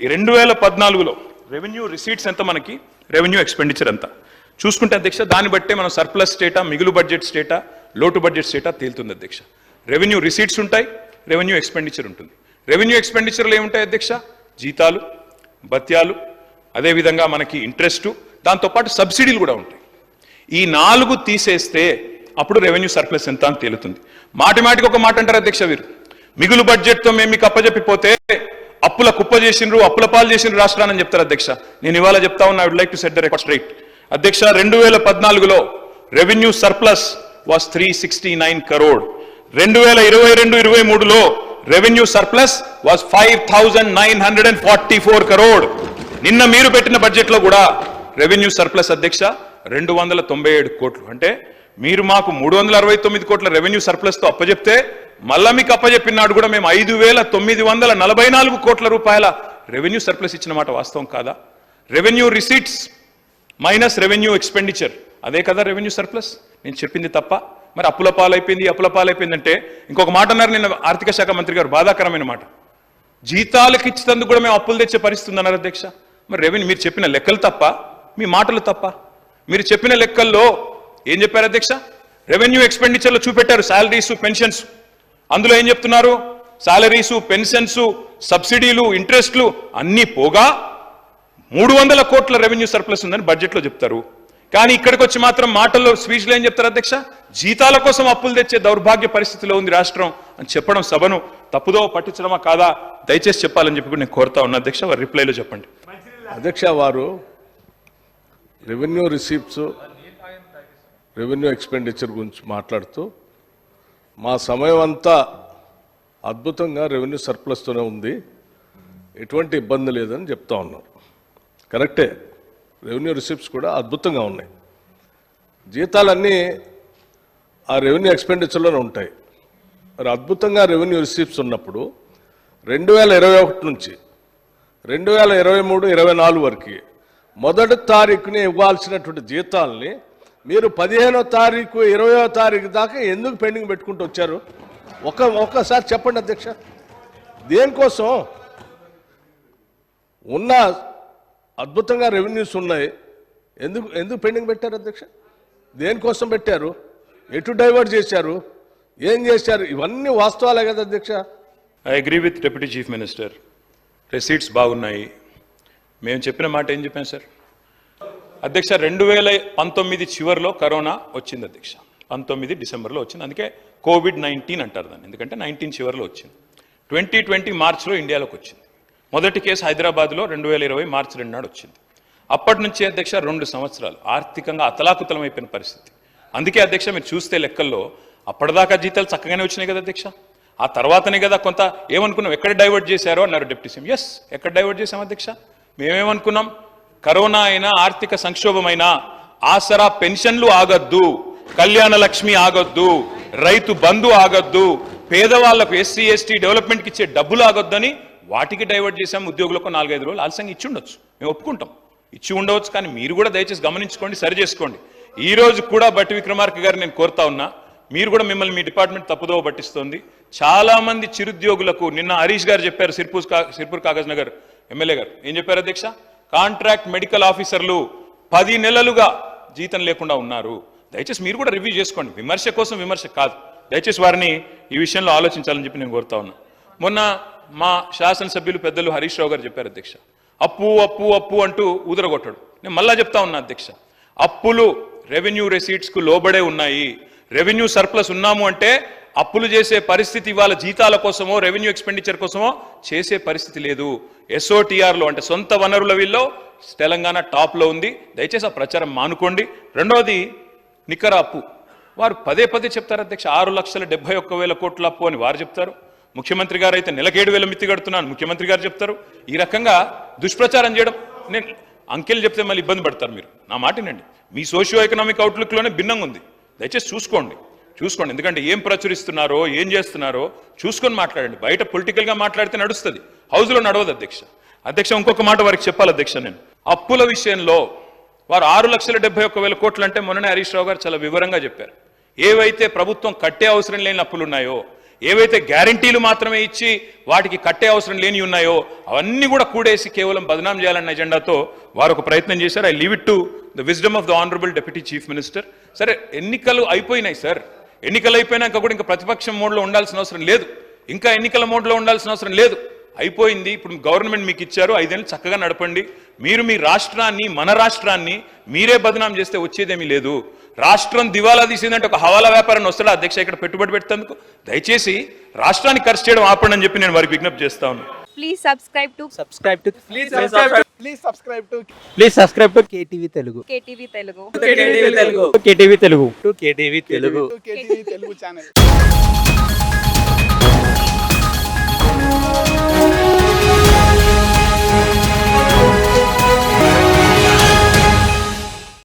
2014లో revenue receipts ఎంత, మనకి revenue expenditure ఎంత చూసుకుంటే అధ్యక్ష, దాన్ని బట్టే మనం సర్ప్లస్ స్టేటా, మిగులు బడ్జెట్ స్టేటా, లోటు బడ్జెట్ స్టేటా తేలుతుంది అధ్యక్ష. రెవెన్యూ రిసీట్స్ ఉంటాయి, రెవెన్యూ ఎక్స్పెండిచర్ ఉంటుంది. రెవెన్యూ ఎక్స్పెండిచర్లు ఏముంటాయి అధ్యక్ష? జీతాలు, భత్యాలు, అదేవిధంగా మనకి ఇంట్రెస్టు, దాంతోపాటు సబ్సిడీలు కూడా ఉంటాయి. ఈ 4 తీసేస్తే అప్పుడు రెవెన్యూ సర్ప్లస్ ఎంత అని తేలుతుంది. మాటికి ఒక మాట అంటారు అధ్యక్ష, వీరు మిగులు బడ్జెట్తో మేము మీకు అప్పజెప్పిపోతే అప్పుల కుప్ప చేసిండ్రు, అప్పుల పాలు చేసిండ్రు రాష్ట్రాన్ని చెప్తారు అధ్యక్ష. నేను ఇవాళ చెప్తా ఉన్నా, I would like to set the record straight అధ్యక్ష. 2014లో రెవెన్యూ సర్ప్లస్ వాస్ 369 crore. 2022-23లో రెవెన్యూ సర్ప్లస్ వాస్ 5944 crore. నిన్న మీరు పెట్టిన బడ్జెట్ లో కూడా రెవెన్యూ సర్ప్లస్ అధ్యక్ష 297 కోట్లు. అంటే మీరు మాకు 369 కోట్ల రెవెన్యూ సర్ప్లస్ తో అప్పజెప్తే మళ్ళా మీకు అప్పజెప్పినాడు కూడా మేము 5944 కోట్ల రూపాయల రెవెన్యూ సర్ప్లస్ ఇచ్చిన మాట వాస్తవం కాదా? Revenue receipts minus revenue expenditure, అదే కదా రెవెన్యూ సర్ప్లస్. నేను చెప్పింది తప్ప? మరి అప్పుల పాలైపోయింది అంటే ఇంకొక మాట అన్నారు నిన్న ఆర్థిక శాఖ మంత్రి గారు, బాధాకరమైన మాట. జీతాలకు ఇచ్చినందుకు కూడా మేము అప్పులు తెచ్చే పరిస్థితి అన్నారు అధ్యక్ష. మరి రెవెన్యూ మీరు చెప్పిన లెక్కలు తప్ప, మీ మాటలు తప్ప? మీరు చెప్పిన లెక్కల్లో ఏం చెప్పారు అధ్యక్ష? రెవెన్యూ ఎక్స్పెండిచర్లో చూపెట్టారు శాలరీస్, పెన్షన్స్. అందులో ఏం చెప్తున్నారు? శాలరీసు, పెన్షన్స్, సబ్సిడీలు, ఇంట్రెస్ట్లు అన్నీ పోగా 300 కోట్ల రెవెన్యూ సర్ప్లస్ ఉందని బడ్జెట్లో చెప్తారు. కానీ ఇక్కడికి వచ్చి మాత్రం మాటల్లో, స్పీచ్లో ఏం చెప్తారు అధ్యక్ష? జీతాల కోసం అప్పులు తెచ్చే దౌర్భాగ్య పరిస్థితిలో ఉంది రాష్ట్రం అని చెప్పడం సభను తప్పుదో పట్టించడమా కాదా? దయచేసి చెప్పాలని చెప్పి కూడా నేను కోరుతా ఉన్నా అధ్యక్ష. వారి రిప్లైలో చెప్పండి అధ్యక్ష. వారు రెవెన్యూ రిసీప్ట్స్, రెవెన్యూ ఎక్స్పెండిచర్ గురించి మాట్లాడుతూ మా సమయం అంతా అద్భుతంగా రెవెన్యూ సర్ప్లస్తోనే ఉంది, ఎటువంటి ఇబ్బంది లేదని చెప్తా ఉన్నారు. కరెక్టే, రెవెన్యూ రిసిప్ట్స్ కూడా అద్భుతంగా ఉన్నాయి. జీతాలన్నీ ఆ రెవెన్యూ ఎక్స్పెండిచర్లోనే ఉంటాయి. మరి అద్భుతంగా రెవెన్యూ రిసిప్ట్స్ ఉన్నప్పుడు 2021 నుంచి 2023-24 వరకు మొదటి తారీఖుని ఇవ్వాల్సినటువంటి జీతాలని మీరు 15వ తారీఖు 20వ తారీఖు దాకా ఎందుకు పెండింగ్ పెట్టుకుంటూ వచ్చారు? ఒక్కసారి చెప్పండి అధ్యక్ష. దేనికోసం? ఉన్న అద్భుతంగా రెవెన్యూస్ ఉన్నాయి, ఎందుకు పెండింగ్ పెట్టారు అధ్యక్ష? దేనికోసం పెట్టారు? ఎటు డైవర్ట్ చేశారు? ఏం చేశారు? ఇవన్నీ వాస్తవాలే కదా అధ్యక్ష. I agree with deputy chief minister. Receipts బాగున్నాయి. మేము చెప్పిన మాట ఏం చెప్పాను సార్ అధ్యక్ష? 2019 చివరిలో కరోనా వచ్చింది అధ్యక్ష. 19 డిసెంబర్లో వచ్చింది, అందుకే కోవిడ్-19 అంటారు దాన్ని, ఎందుకంటే 19 చివరిలో వచ్చింది. 2020 మార్చిలో ఇండియాలోకి వచ్చింది. మొదటి కేసు హైదరాబాద్లో 2020 మార్చి 2 నాడు వచ్చింది. అప్పటి నుంచి అధ్యక్ష 2 సంవత్సరాలు ఆర్థికంగా అతలాకుతలం అయిపోయిన పరిస్థితి. అందుకే అధ్యక్ష మీరు చూస్తే లెక్కల్లో అప్పటిదాకా జీతాలు చక్కగానే వచ్చినాయి కదా అధ్యక్ష. ఆ తర్వాతనే కదా కొంత ఏమనుకున్నాం, ఎక్కడ డైవర్ట్ చేశారో అన్నారు డిప్యూటీ సీఎం. ఎస్, ఎక్కడ డైవర్ట్ చేశాం అధ్యక్ష? మేమేమనుకున్నాం? కరోనా అయినా, ఆర్థిక సంక్షోభమైనా ఆసరా పెన్షన్లు ఆగొద్దు, కళ్యాణ లక్ష్మి ఆగొద్దు, రైతు బంధు ఆగొద్దు, పేదవాళ్లకు ఎస్సీ ఎస్టీ డెవలప్మెంట్కి ఇచ్చే డబ్బులు ఆగొద్దని వాటికి డైవర్ట్ చేశాం. ఉద్యోగులకు 4-5 రోజులు ఆలస్యంగా ఇచ్చి ఉండొచ్చు, మేము ఒప్పుకుంటాం, ఇచ్చి ఉండవచ్చు. కానీ మీరు కూడా దయచేసి గమనించుకోండి, సరి చేసుకోండి. ఈ రోజు కూడా బట్టి విక్రమార్క గారు నేను కోరుతా ఉన్నా, మీరు కూడా మిమ్మల్ని మీ డిపార్ట్మెంట్ తప్పుదోవ పట్టిస్తోంది. చాలా మంది చిరుద్యోగులకు నిన్న హరీష్ గారు చెప్పారు, సిర్పూర్ కాగజ్ నగర్ ఎమ్మెల్యే గారు ఏం చెప్పారు అధ్యక్ష? కాంట్రాక్ట్ మెడికల్ ఆఫీసర్లు 10 నెలలుగా జీతం లేకుండా ఉన్నారు. దయచేసి మీరు కూడా రివ్యూ చేసుకోండి, విమర్శ కోసం విమర్శ కాదు. దయచేసి వారిని ఈ విషయంలో ఆలోచించాలని చెప్పి నేను కోరుతా ఉన్నా. మొన్న మా శాసనసభ్యులు పెద్దలు హరీష్ రావు గారు చెప్పారు అధ్యక్ష, అప్పు అప్పు అప్పు అంటూ ఊదరగొట్టాడు. నేను మళ్ళా చెప్తా ఉన్నా అధ్యక్ష, అప్పులు రెవెన్యూ రెసీట్స్కు లోబడే ఉన్నాయి. రెవెన్యూ సర్ప్లస్ ఉన్నాము అంటే అప్పులు చేసే పరిస్థితి ఇవాళ జీతాల కోసమో రెవెన్యూ ఎక్స్పెండిచర్ కోసమో చేసే పరిస్థితి లేదు. SOTRలో అంటే సొంత వనరుల వీళ్ళలో తెలంగాణ టాప్లో ఉంది. దయచేసి ఆ ప్రచారం మానుకోండి. రెండవది నికర అప్పు. వారు పదే చెప్తారు అధ్యక్ష, 6,71,000 కోట్ల అప్పు అని వారు చెప్తారు. ముఖ్యమంత్రి గారు అయితే నెలకు 7,000 మిత్తి కడుతున్నాను ముఖ్యమంత్రి గారు చెప్తారు. ఈ రకంగా దుష్ప్రచారం చేయడం, నేను అంకెలు చెప్తే మళ్ళీ ఇబ్బంది పడతారు. మీరు నా మాట వినండి, మీ సోషియో ఎకనామిక్ అవుట్లుక్లోనే భిన్నంగా ఉంది. దయచేసి చూసుకోండి. ఎందుకంటే ఏం ప్రచురిస్తున్నారో, ఏం చేస్తున్నారో చూసుకొని మాట్లాడండి. బయట పొలిటికల్గా మాట్లాడితే నడుస్తుంది, హౌస్లో నడవదు అధ్యక్ష. ఇంకొక మాట వారికి చెప్పాలి అధ్యక్ష. నేను అప్పుల విషయంలో వారు 6,71,000 కోట్లు అంటే మొన్ననే హరీష్ రావు గారు చాలా వివరంగా చెప్పారు. ఏవైతే ప్రభుత్వం కట్టే అవసరం లేని అప్పులు ఉన్నాయో, ఏవైతే గ్యారంటీలు మాత్రమే ఇచ్చి వాటికి కట్టే అవసరం లేని ఉన్నాయో అవన్నీ కూడా కూడేసి కేవలం బదనాం చేయాలన్న ఎజెండాతో వారు ఒక ప్రయత్నం చేశారు. I leave it to the wisdom of the honourable deputy chief minister. సరే, ఎన్నికలు అయిపోయినాయి సార్. ఎన్నికలు అయిపోయినాక కూడా ఇంకా ప్రతిపక్షం మోడ్లో ఉండాల్సిన అవసరం లేదు, ఇంకా ఎన్నికల మోడ్లో ఉండాల్సిన అవసరం లేదు. అయిపోయింది. ఇప్పుడు గవర్నమెంట్ మీకు ఇచ్చారు, 5 ఏళ్ళు చక్కగా నడపండి. మీరు మీ రాష్ట్రాన్ని, మన రాష్ట్రాన్ని మీరే బదనాం చేస్తే వచ్చేదేమీ లేదు. రాష్ట్రం దివాలా తీసిందంటే ఒక హవాలా వ్యాపారాన్ని వస్తాడా అధ్యక్ష ఇక్కడ పెట్టుబడి పెట్టేందుకు? దయచేసి రాష్ట్రాన్ని ఖర్చు చేయడం ఆపండి అని చెప్పి నేను వారికి విజ్ఞప్తి చేస్తా ఉన్నాను. Please subscribe to KTV Telugu. KTV Telugu. KTV Telugu. KTV Telugu channel.